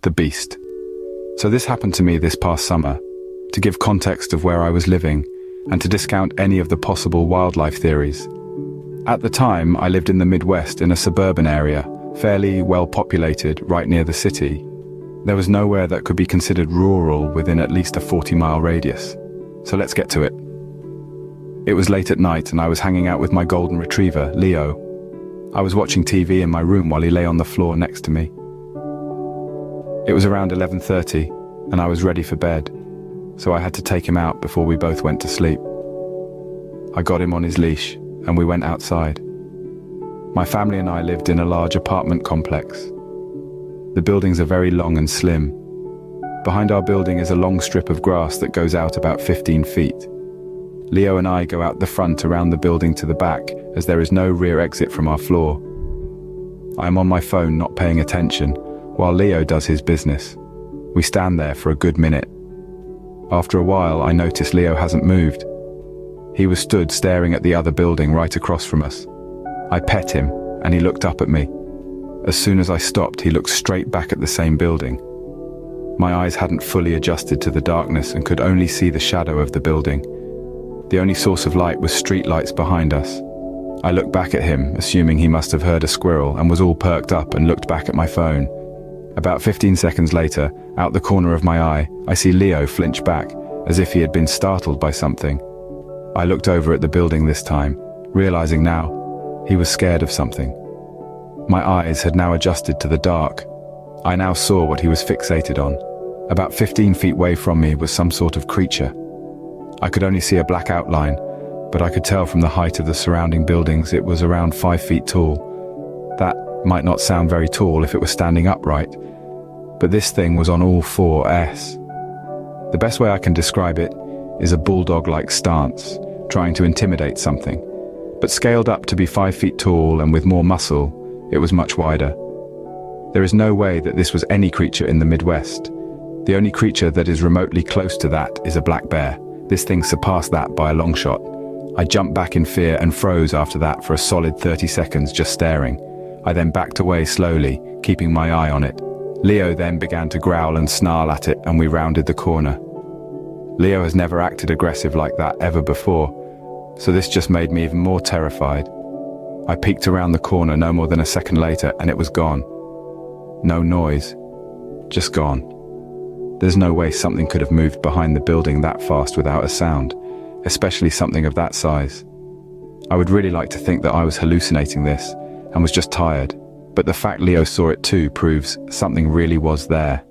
The beast. So this happened to me this past summer. To give context of where I was living, and to discount any of the possible wildlife theories. At the time, I lived in the Midwest in a suburban area, fairly well populated, right near the city. There was nowhere that could be considered rural within at least a 40-mile radius. So let's get to it. It was late at night and I was hanging out with my golden retriever, Leo. I was watching TV in my room while he lay on the floor next to me. It was around 11:30 and I was ready for bed, so I had to take him out before we both went to sleep. I got him on his leash and we went outside. My family and I lived in a large apartment complex. The buildings are very long and slim. Behind our building is a long strip of grass that goes out about 15 feet. Leo and I go out the front around the building to the back, as there is no rear exit from our floor. I am on my phone not paying attention, while Leo does his business. We stand there for a good minute. After a while, I notice Leo hasn't moved. He was stood staring at the other building right across from us. I pet him, and he looked up at me. As soon as I stopped, he looked straight back at the same building. My eyes hadn't fully adjusted to the darkness and could only see the shadow of the building. The only source of light was street lights behind us. I looked back at him, assuming he must have heard a squirrel, and was all perked up and looked back at my phone. About 15 seconds later, out the corner of my eye, I see Leo flinch back, as if he had been startled by something. I looked over at the building this time, realizing now he was scared of something. My eyes had now adjusted to the dark. I now saw what he was fixated on. About 15 feet away from me was some sort of creature. I could only see a black outline, but I could tell from the height of the surrounding buildings it was around 5 feet tall. That might not sound very tall if it was standing upright, but this thing was on all four S. The best way I can describe it is a bulldog-like stance, trying to intimidate something. But scaled up to be 5 feet tall and with more muscle, it was much wider. There is no way that this was any creature in the Midwest. The only creature that is remotely close to that is a black bear. This thing surpassed that by a long shot. I jumped back in fear and froze after that for a solid 30 seconds just staring. I then backed away slowly, keeping my eye on it. Leo then began to growl and snarl at it and we rounded the corner. Leo has never acted aggressive like that ever before, so this just made me even more terrified. I peeked around the corner no more than a second later and it was gone. No noise. Just gone. There's no way something could have moved behind the building that fast without a sound, especially something of that size. I would really like to think that I was hallucinating this and was just tired, but the fact Leo saw it too proves something really was there.